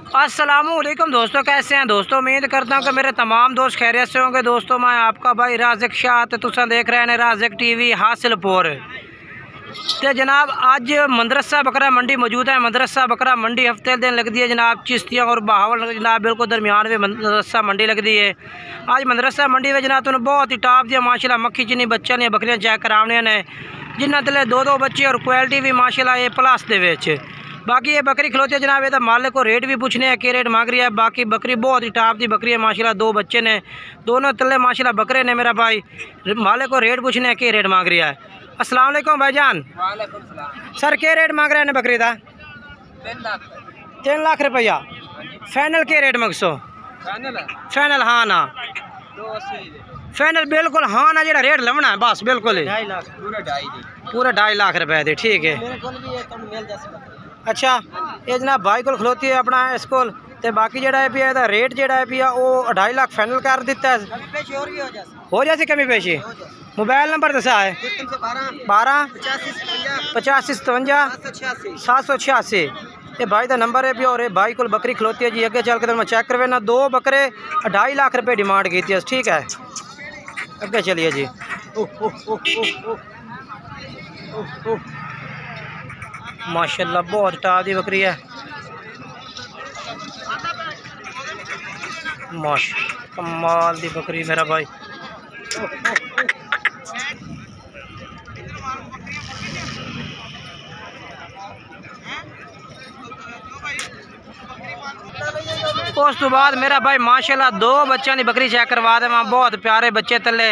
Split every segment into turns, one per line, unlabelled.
अस्सलामुअलैकुम दोस्तों, कैसे हैं दोस्तों। उम्मीद करता हूँ कि मेरे तमाम दोस्त खैरियत से होंगे। दोस्तों मैं आपका भाई राज़िक शाह ते तुसां देख रहे हैं राज़िक टीवी हासिलपुर। तो जनाब अज मदरसा बकरा मंडी मौजूद है। मदरसा बकरा मंडी हफ्ते दिन लगती है जनाब। चिश्तियाँ और बहावल जनाब बिल्कुल दरमियान में मदरसा मंडी लगती है। आज मदरसा मंडी में जनाब तुम बहुत ही टॉप दिया माशाल्लाह मक्खी जिन्नी बच्चा ने बकरियाँ चेक कराने ने, जिन्होंने तले दो बच्चे और क्वालिटी भी माशाल्लाह ए प्लस दे। बाकी ये बकरी खलोती है जनाब। ये मालिक को रेट भी पूछने हैं कि रेट मांग रही है। बाकी बकरी बहुत ही टॉप की बकरी है माशाल्लाह। दो बच्चे ने, दोनों तले माशाल्लाह बकरे ने। मेरा भाई मालिक को रेट पूछने हैं कि रेट मांग रही है। अस्सलाम वालेकुम भाईजान।
वालेकुम सलाम।
सर के रेट मांग रहे हैं बकरी का? 3 लाख रुपया। फाइनल के रेट मंगसो? फाइनल हाँ ना, फाइनल बिल्कुल हाँ ना, जो रेट लवना है बस बिल्कुल पूरा 2.5 लाख रुपए दे। ठीक है अच्छा। ये जनाब भाई को खलोती है अपना इसको। तो बाकी जो है पिया रेट जो है पिया वो 2.5 लाख फाइनल कर दिता है। हो जाती कमी पेशी। मोबाइल नंबर दसा है 12 85 57 786। ये भाई का नंबर है भी। और भाई को बकरी खलोती है जी। अगे चल के मैं चेक करवे ना। 2 बकरे 2.5 लाख रुपये डिमांड की थी। ठीक है अगे चलिए जी। माशाल्लाह बहुत टॉप दी बकरी है माशा कमाल दी बकरी मेरा भाई। उस तो बाद मेरा भाई माशाल्लाह 2 बच्चों की बकरी चेक करवा दे। बहुत प्यारे बच्चे तले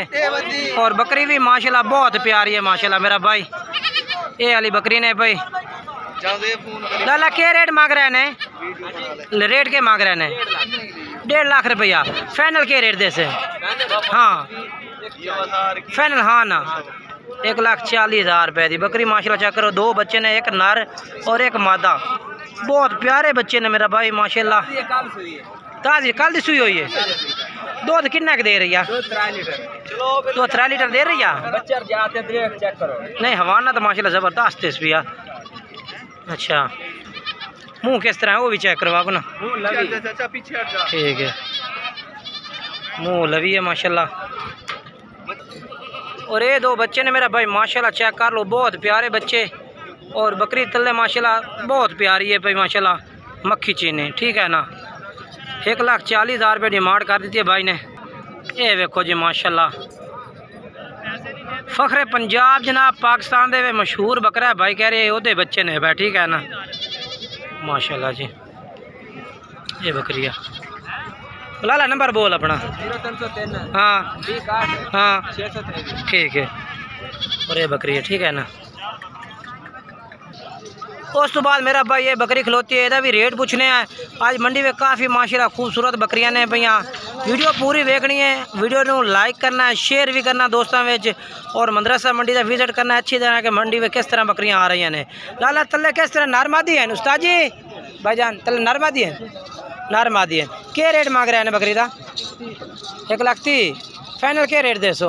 और बकरी भी माशाल्लाह बहुत प्यारी है माशाल्लाह मेरा भाई। ये वाली बकरी ने भाई लाला के रेट मांग रहे ने? रेट के मांग रहे ने? 1.5 लाख रुपया। फाइनल के रेट दे से? हाँ फाइनल हाँ ना। 1,40,000 रुपये की बकरी माशाल्लाह चेक करो। 2 बच्चे ने, एक नर और एक मादा। बहुत प्यारे बच्चे ने मेरा भाई माशाल्लाह। ताजी कल दी सुई हुई है। दूध कितना दे रही है? 2-3 लीटर दे रही है। नहीं हवाना तो माशाल्लाह ज़बरदस्त है इस भैया। अच्छा मुंह किस तरह है वो भी चेक करवा ना। ठीक है मुंह लवी है माशाल्लाह। और ये 2 बच्चे ने मेरा भाई माशाल्लाह चेक कर लो। बहुत प्यारे बच्चे और बकरी तल्ले माशाल्लाह बहुत प्यारी है भाई माशाल्लाह मक्खी चीनी। ठीक है ना। 1,40,000 रुपये डिमांड कर दी है भाई ने। ये देखो जी माशाल्लाह फखरे पंजाब जनाब पाकिस्तान दे मशहूर बकरा है भाई। कह रहे ओदे बच्चे ने भाई। ठीक है ना माशाल्लाह जी। ये बकरिया लाला नंबर बोल अपना।
0303
हाँ
20
हाँ
623।
ठीक है। और ये बकरी है। ठीक है ना। उस तो बाद मेरा भाई ये बकरी खलोती है। भी रेट पूछने हैं। आज मंडी में काफ़ी माशाल्लाह खूबसूरत बकरियां ने भैया। वीडियो पूरी देखनी है। वीडियो को लाइक करना है, शेयर भी करना दोस्तों में। और मदरसा मंडी का विजिट करना है अच्छी तरह के। मंडी में किस तरह बकरियां आ रही हैं। लाला तले किस तरह नरमादी है उस्ताद जी भाईजान? तले नरमादी है, नरमादी है। क्या रेट मांग रहे हैं बकरी का? 1,30,000 फाइनल के रेट दे सो?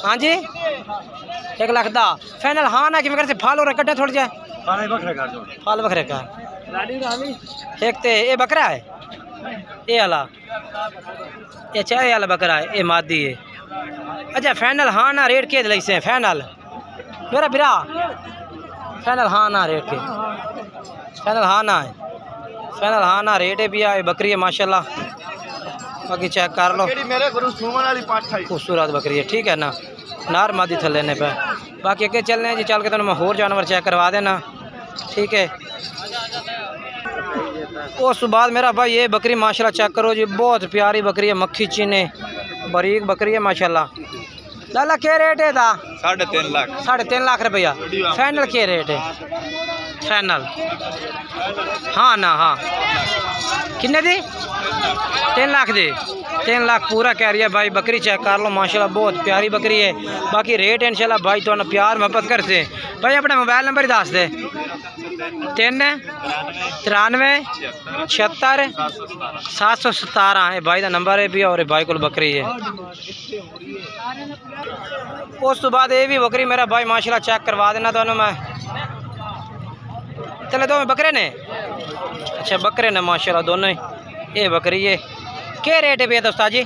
हाँ जी 1,10,000 फाइनल हाँ ना। कि मैं से फाल और कट्टे थोड़ी जाए फाल बकरे का। एक तो ये बकरा है ये वाला। अच्छा ये वाला बकरा है ये मादी है। अच्छा फाइनल हाँ ना रेट के से फाइनल मेरा बिरा? फाइनल हाँ ना रेट के? फाइनल हाँ ना है। फाइनल हाँ ना रेट है भैया। ये बकरी है माशाल्लाह। बाकी चेक कर लो खूबसूरत बकरी है। ठीक है ना। नार मादी थले ने पे। बाकी अगे चलने हैं जी। चल के तो मैं होर जानवर चेक करवा देना। ठीक है उस बाद मेरा भाई ये बकरी माशाल्लाह चेक करो जी। बहुत प्यारी बकरी है मक्खी चीनी बारीक बकरी है माशाल्लाह। लाला क्या रेट है? 3.5 लाख रुपया। फाइनल क्या रेट है? फाइनल हाँ ना हाँ किन्ने दी? 3 लाख दी। 3 लाख पूरा कह रही है भाई। बकरी चेक कर लो माशाल्लाह बहुत प्यारी बकरी है। बाकी रेट इंशाल्लाह भाई तो प्यार मोहब्बत करते भाई। अपना मोबाइल नंबर ही दस दे। 93 76 717 भाई का नंबर है भी। और भाई को बकरी है। उस तो बाद ये भी बकरी मेरा भाई माशाल्लाह चेक करवा देना तो मैं। तले दो में बकरे ने? अच्छा बकरे ने माशाल्लाह दोनों ही। ये बकरी है क्या रेट है भैया दोस्ता जी?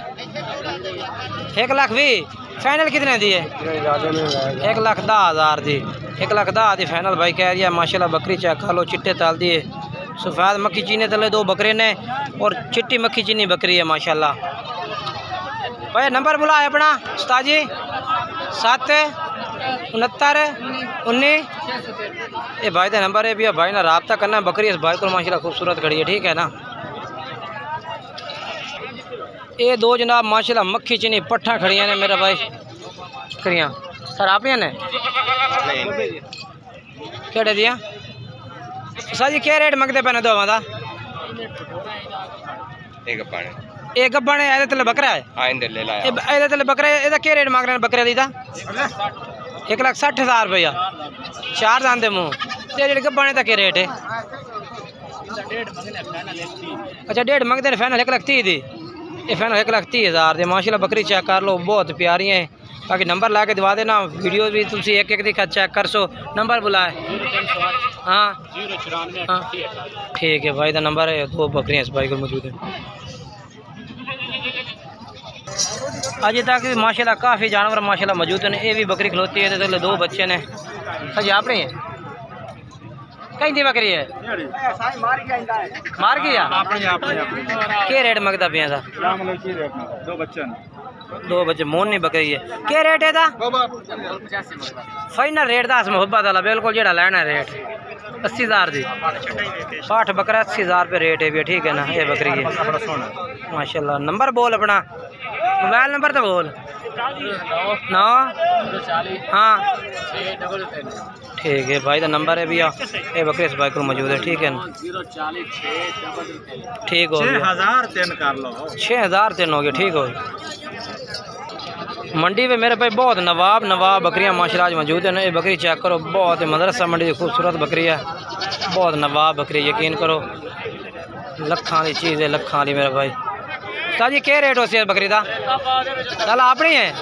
1,20,000 फाइनल कितने दी है? 1,10,000 दी। 1,10,000 दी फाइनल भाई कह रही है माशाल्लाह। बकरी चेक कर लो, चिट्टे ताल दिए, सफ़ेद मक्खी चीनी तले दो बकरे ने और चिट्टी मक्खी चीनी बकरी है माशाल्लाह। भाई नंबर बुला है अपना उस्ताद जी? 76919। ये भाई का नंबर है भैया, भाई ना रब्ता करना। बकरी इस भाई को माशाल्लाह खूबसूरत खड़ी है, ठीक है ना। ये दो जनाब माशाल्लाह मक्खी चीनी पट्ठा खड़ी ने मेरा भाई बकरियाँ। सर आप ने केड़े दिया सर जी? क्या रेट मंगते पैने दो का? एक गब्बा ने ए तले बकरा है, ए तले बकरा है। क्या रेट मांग रहे हैं बकरे दी? 1,60,000 रुपया। 4 दांदे मुँह। जेह्ड़े गब्बा ने क्या रेट है? अच्छा 1.5 मंगते हैं फाइनल 1,30,000 दी। ये फाइनल 1,30,000 दी माशाल्लाह। बकरी चेक कर लो, बहुत प्यारी है। बाकी नंबर ला के दिवा देना, वीडियो भी तुम एक एक दिखा चेक कर सो। नंबर बुलाए? हाँ हाँ ठीक है भाई का नंबर है। दो बकरियाँ इस भाई को मौजूद है। अजय तक माशाल्लाह काफ़ी जानवर माशाल्लाह मौजूद हैं। ये भी बकरी खलोती है, तो दो बच्चे ने। अजय आप नहीं है कहीं दी बकरी है? मार गया क्या रेट मंगता पिया था? दो बच्चे मोहनी बकरी है। क्या रेट है था? फाइनल रेट दस मुहब्बत वाला बिल्कुल जेड़ा लेना रेट 80,000 दी। 60 बकरा 80,000 रुपये रेट है भैया, ठीक है ना। ये बकरी है माशाल्लाह। नंबर बोल अपना, मोबाइल नंबर तो बोल। 9 हाँ ठीक है भाई का नंबर है भैया। ये बकरी इस भाई को मौजूद है, ठीक है ना। ठीक हो गया 6,003 हो गया, ठीक हो गया। मंडी पे मेरे भाई बहुत नवाब बकरियां माशाल्लाह आज मौजूद है। ये बकरी चेक करो, बहुत मदरसा मंडी की खूबसूरत बकरी है, बहुत नवाब बकरी, यकीन करो लखां की चीज़ है, लखां की मेरा भाई। ताजी क्या रेट हो सी बकरी का? चल अपनी है,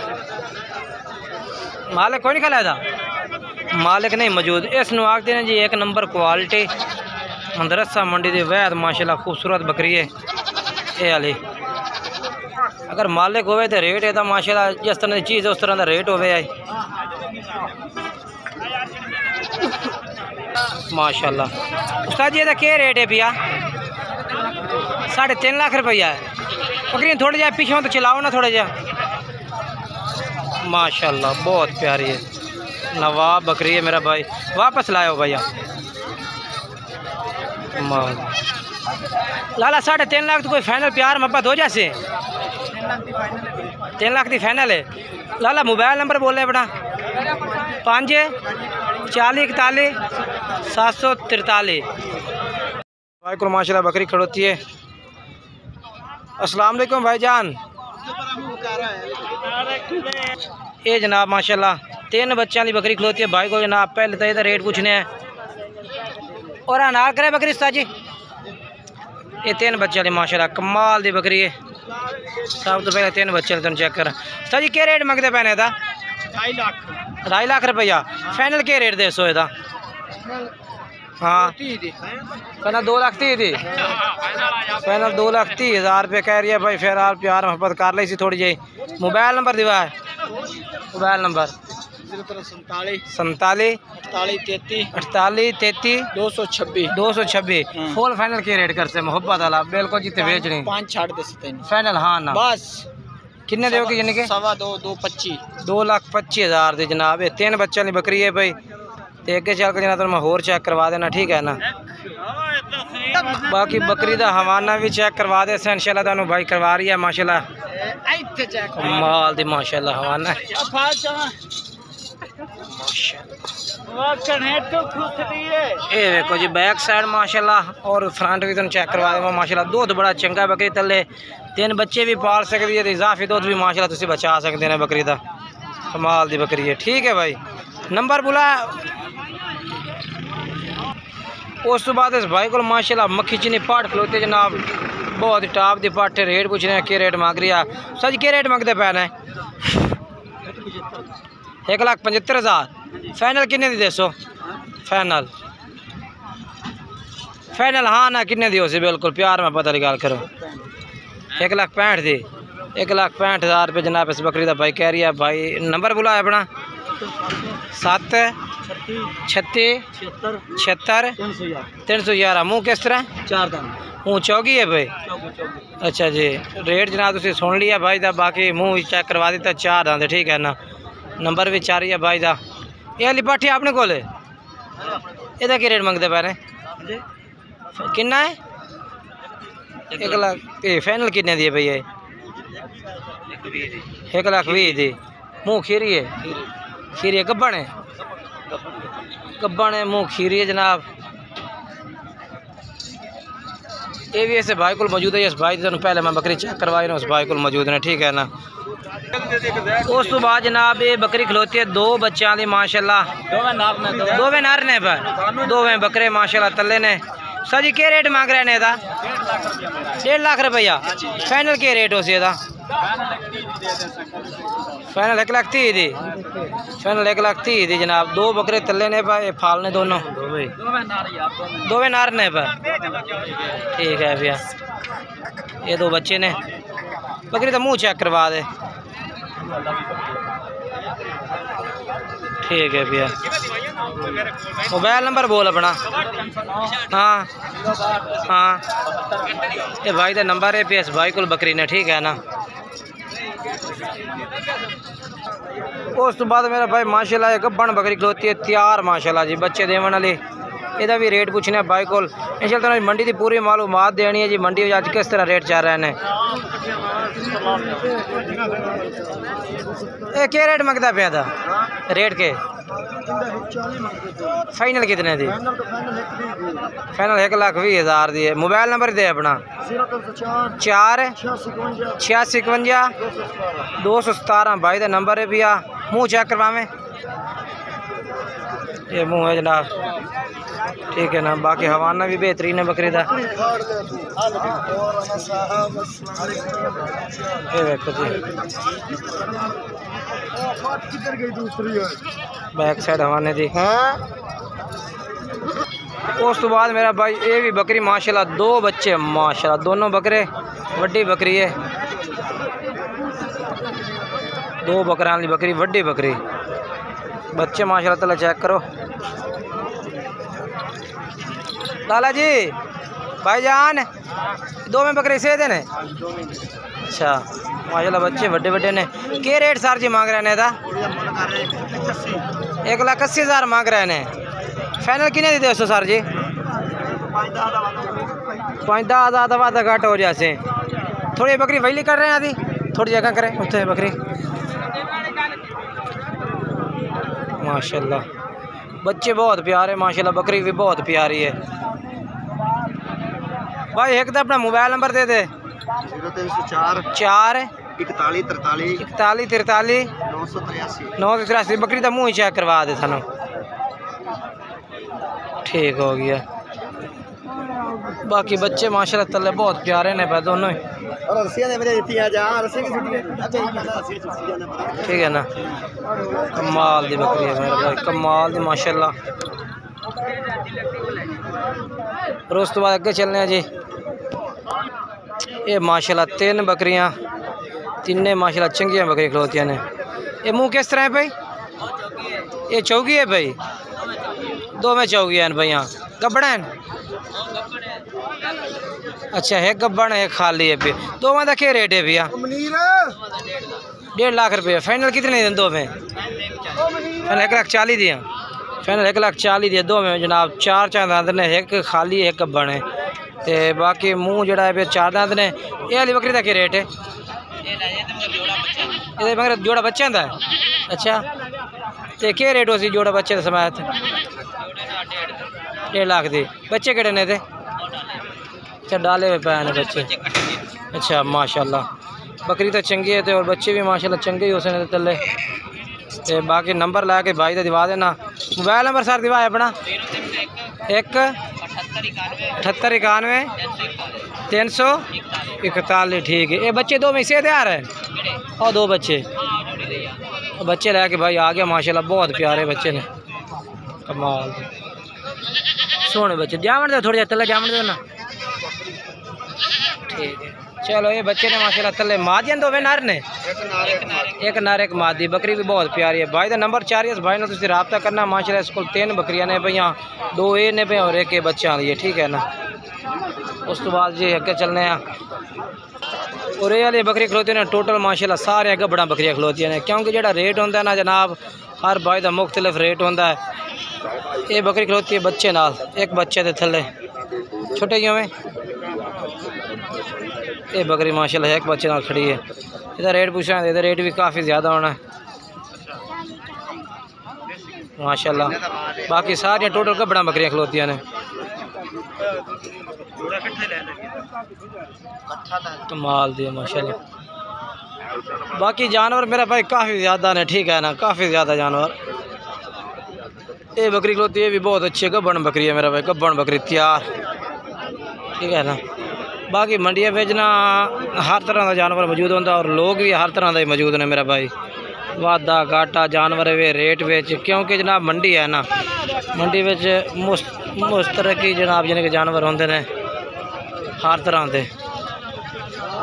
मालिक कोई नहीं खिलाया था? मालिक नहीं मौजूद। इस आखते हैं जी एक नंबर क्वालिटी मदरसा मंडी की वैद माशाल्लाह खूबसूरत बकरी है ये वाली। अगर मालिक होवे तो रेट है माशाल्लाह, जिस तरह की चीज़ है उस तरह का रेट होवे माशाल्लाह। उस्ताद जी का क्या रेट है भैया? 3.5 लाख रुपया है। बकरियाँ थोड़े जा पीछे तो चलाओ ना थोड़ा जा। माशाल्लाह बहुत प्यारी है, नवाब बकरी है मेरा भाई। वापस लाओ भैया लाला। 3.5 लाख तो कोई फाइनल प्यार मोहब्बत हो जैसे? 3 लाख की फाइनल है लाला। मोबाइल नंबर बोले अपना? 54041 भाई को माशाल्लाह बकरी खड़ोती है। अस्सलाम वालेकुम भाईजान। ये जनाब माशाल्लाह 3 बच्चों की बकरी खलोती है भाई को जनाब। पहले तो ये रेट पूछने हैं और अनार करे बकरी जी। ये 3 बच्चों की माशाल्लाह कमाल की बकरी है। सब तो पहले 3 बच्चे तुम चेक कर सर जी। क्या रेट मंगते पैने था? 2.5 लाख रुपया। फाइनल क्या रेट दे सो एदा? हाँ कहना 2,30,000 थी फाइनल। 2,30,000 रुपये कह रही है भाई। फिर आप प्यार मोहब्बत कर ली थोड़ी जी। मोबाइल नंबर दिवा है? Mobile number 47 48 33 226। फुल फाइनल के रेट करते मोहब्बत वाला बिल्कुल जितने बेचनी
5 छाड़ दे सकते
फाइनल। हाँ ना
बस
किन्ने दोगे? यानी कि 2,25,000 दी जनाब। ये 3 बच्चों की बकरी है भाई। तो अगे चल के जना तो मैं होर चेक करवा देना, ठीक है ना। बाकी बकरी का हवाना भी चेक करवा दे इंशाल्लाह तुहानू भाई करवा रही है माशाल्लाह। माल दी माशाल्लाह हवाना ये देखो जी बैक साइड माशाल्लाह और फ्रंट भी तुम चेक करवा दें माशाल्लाह। दूध बड़ा चंगा बकरी तले। 3 बच्चे भी पाल सकती है, इजाफी दूध भी माशाल्लाह तुसी बचा सकते हैं बकरी का। कमाल दी बकरी है, ठीक है भाई। नंबर बुला उस तो बाद इस भाई को माशाल्लाह मक्खी चीनी पाट खलोते जनाब। बहुत ही टॉप दी पाट। रेट पूछ रहे हैं क्या रेट मांग रही है सर जी? क्या रेट मंगते पैने? 1,75,000 फाइनल किन्ने दी दसो? फाइनल फाइनल हाँ ना किन्ने दी उसे बिल्कुल प्यार में पता गल करो 1,65,000 दी 1,65,000 रुपये जनाब इस बकरी का भाई कह रही है। भाई नंबर बुलाया अपना 7 36 76 311। मुँह किस तरह
4 दाने
मुँह चौगी है भाई। अच्छा जी रेट जनाब तुम सुन लिया भाई दा। बाकी मुँह चेक करवा दिता 4 दांद ठीक है ना। नंबर भी 4 ही है भाई दा। ये वाली पाठी अपने को ਇਹਦਾ ਕੀ ਰੇਟ ਮੰਗਦੇ ਪੈ ਨੇ ਕਿੰਨਾ ਹੈ 1 ਲੱਖ ਇਹ ਫਾਈਨਲ ਕਿੰਨੇ ਦੀ ਹੈ ਭਈ ਇਹ 1,20,000 ਦੀ ਮੂੰਹ ਖੀਰੀ ਹੈ ਖੀਰੀ ਗੱਬਣ ਹੈ ਮੂੰਹ खीरी है जनाब। ये भी ऐसे भाई को मौजूद है। इस भाई तो पहले मैं बकरी चेक करवाई ना उस भाई को मौजूद ने ठीक है ना। उस तो बाद जनाब ये बकरी खलोती है 2 बच्चों की माशाल्लाह दोवें नर ने पर 2 बकरे माशाल्लाह तले ने। सर जी क्या रेट मांग रहे हैं इहदा 1.5 लाख रुपया। फाइनल क्या रेट उस फाइनल 1,30,000 दी फाइनल 1,30,000 दी जनाब। 2 बकरे तले ने भाई फालने दोनों दोवें नर ने पर ठीक है भैया। ये 2 बच्चे ने बकरी का मुँह चेक करवा दे ठीक है भैया। मोबाइल नंबर बोल अपना। हाँ हाँ ये भाई का नंबर है इस भाई को बकरी ने ठीक है ना। उस तो बाद मेरा भाई माशाल्लाह एक गब्बन बकरी खलोती है तैयार माशाल्लाह जी बच्चे देवन वाली। ਇਹਦਾ भी रेट पूछने भाई को इंशाल्लाह मंडी की पूरी मालूमात देनी है जी। मंडी में अज किस तरह रेट चल रहे हैं। ये क्या रेट मंगता पे था रेट के फाइनल कितने दी फाइनल 1,20,000 दी है। मोबाइल नंबर दे अपना 4 86 51 217 भाई का नंबर है भैया। मुँह चेक करवावें ये मुँह है जनाब ठीक है ना। बाकी हवाना भी बेहतरीन है बकरी का। बैक साइड हवाने दी। उस तो बाद मेरा भाई ये भी बकरी माशाल्लाह 2 बच्चे माशाल्लाह दोनों बकरे वड्डी बकरी है। 2 बकरां वाली बकरी वड्डी बकरी बच्चे माशाल्लाह तला चेक करो। लाला जी भाईजान 2 में बकरे से देने अच्छा माशाल्लाह बच्चे बड़े बड़े ने। क्या रेट सर जी मांग रहे हैं 1,80,000 मांग रहे हैं। फाइनल कितने दी दोस्तों सर जी 5,000 तो वादा घट हो जाए। थोड़ी बकरी वही कर रहे हैं आदि थोड़ी जगह करें उत्थे बकरी माशाल्लाह बच्चे बहुत प्यारे माशाल्लाह बकरी भी बहुत प्यारी है। भाई एक तो अपना मोबाइल नंबर दे दे
0304
4
41
43 983 बकरी का मुँह ही चेक करवा दे थानू ठीक हो गया। बाकी बच्चे माशाल्लाह तले बहुत प्यारे ने पे दोनों ही ठीक है ना। कमाल दी बकरी है मेरा भाई कमाल दी माशाल्लाह। और उस तो बाद अगे चलने जी ये माशाल्लाह 3 बकरियां तिने माशाल्लाह चंगियां बकरी खलोतियां ने। ये मुँह किस तरह है भाई ये चौगी है भाई 2 में चौगी हैं भैया गब्बड़ हैं अच्छा है गब्बड़ है खाली है भैया। 2 में क्या रेट है भैया 1.5 लाख रुपये। फाइनल कितने दिन 2 में फाइनल 1,40,000 दिया फाइनल 1,40,000 दिया 2 में जनाब। 4 दांत ने एक खाली एक गब्बड़ है ते बाकी मुँह जड़ा है 4 दांत ने। ये वाली बकरी का क्या रेट है ये मगर जोड़ा बच्चा है अच्छा तो क्या रेट हो सी जोड़ा बच्चे समेत 1.5 लाख दी। बच्चे केड़े ने थे अच्छा डाले हुए पैन बच्चे अच्छा माशाल्लाह बकरी तो चंगी है और बच्चे भी माशाल्लाह चंगे ही उसने तले। तो बाकी नंबर ला के भाई का दिवा देना। मोबाइल नंबर सर दिवा अपना 1 78 91 341 ठीक है। ये बच्चे 2 में से तैयार है और 2 बच्चे लेके भाई आ गया माशाल्लाह बहुत प्यारे बच्चे ने कमाल। सोने बच्चे जामन दे थोड़े तले जामन दे ना ठीक है। चलो ये बच्चे ने माशाल्लाह तले मादियन दो वे नर ने एक नर एक मादी बकरी भी बहुत प्यारी है भाई का नंबर 4 इस भाई ने तुसी राब्ता करना माशाल्लाह इस कोल 3 बकरियां ने भैया 2 ए ने पे और एक ए बच्चा लिए ठीक है ना। उस तो बाद जी अगे चलने हैं और ये वाली बकरी खलोती ने टोटल माशाल्लाह सारे गब्बड़ा बकरियां खलोती ने क्योंकि जो रेट होंदा है ना जनाब हर भाई का मुख्तलिफ रेट होंदा है। ये बकरी खलोती है बच्चे नाल एक बच्चे के थले छोटे जियों में ये बकरी माशाल्लाह एक बच्चे नाल खड़ी है। इसका रेट पूछा है रेट भी काफ़ी ज़्यादा होना है माशाल्लाह। बाकी सारियां टोटल गब्बड़ा बकरियां खलोतियां ने कमाल दी माशाल्लाह। बाकी जानवर मेरा भाई काफ़ी ज़्यादा ने ठीक है ना काफ़ी ज़्यादा जानवर। ये बकरी खलोती है भी बहुत अच्छी गब्बड़ बकरी है मेरा भाई गब्बड़ बकरी तैयार ठीक है ना। बाकी मंडिया बेचना हर तरह का जानवर मौजूद होता और लोग भी हर तरह के मौजूद ने मेरा भाई वादा घाटा जानवर वे रेट बेच क्योंकि जनाब मंडी है ना मंडी में मुस्तरकी जनाब जिन्हें जानवर होंगे ने हर तरह के।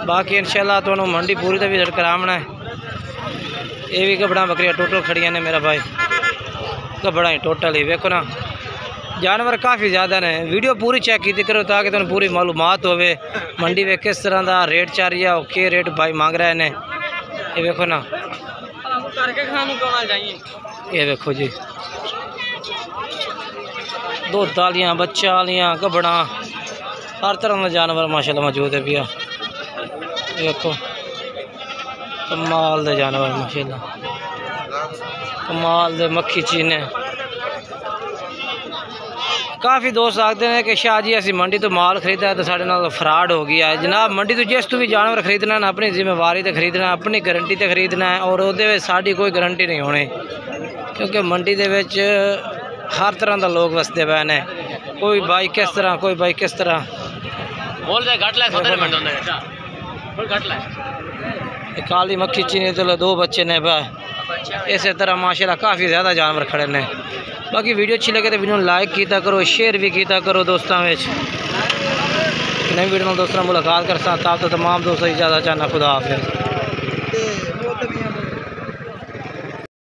बाकी इंशाल्लाह तो मंडी पूरी तो विजिट करावना है। ये भी गब्बड़ा बकरियां टोटल खड़ियां ने मेरा भाई गब्बड़ा ही टोटल ही वेखो ना जानवर काफ़ी ज़्यादा ने वीडियो पूरी चेक की करो ताकि तुम पूरी मालूमात होवे मंडी में किस तरह का रेट चल रही है और क्या रेट भाई मांग रहे हैं। ये देखो ना ये देखो जी दो तालियाँ बच्चा वालियाँ गब्बड़ा हर तरह का जानवर माशाल्लाह मौजूद है भैया। देखो कमाल दे जानवर माशाल्लाह कमाल दे मक्खी चीने। काफ़ी दोस्त आखते हैं कि शाह जी असी मंडी तो माल खरीदा है तो साढ़े नाल फ्रॉड हो गया है। जनाब मंडी तो जिस तू भी जानवर खरीदना है अपनी जिम्मेवारी तो खरीदना है अपनी गारंटी तो खरीदना है और वो साड़ी कोई गारंटी नहीं होनी क्योंकि मंडी दे विच हर तरह का लोग वसते पे ने कोई भाई किस तरह कोई भाई किस तरह काली मक्खी चीनी चलो 2 बच्चे ने इस तरह माशाल्लाह काफ़ी ज़्यादा जानवर खड़े ने। बाकी वीडियो अच्छी लगे तो वीडियो लाइक किया करो शेयर भी किया करो दोस्तों में नई वीडियो में दोस्तों मुलाकात कर तब तो तमाम दोस्तों इजाज़त चाहना खुदा हाफिज़।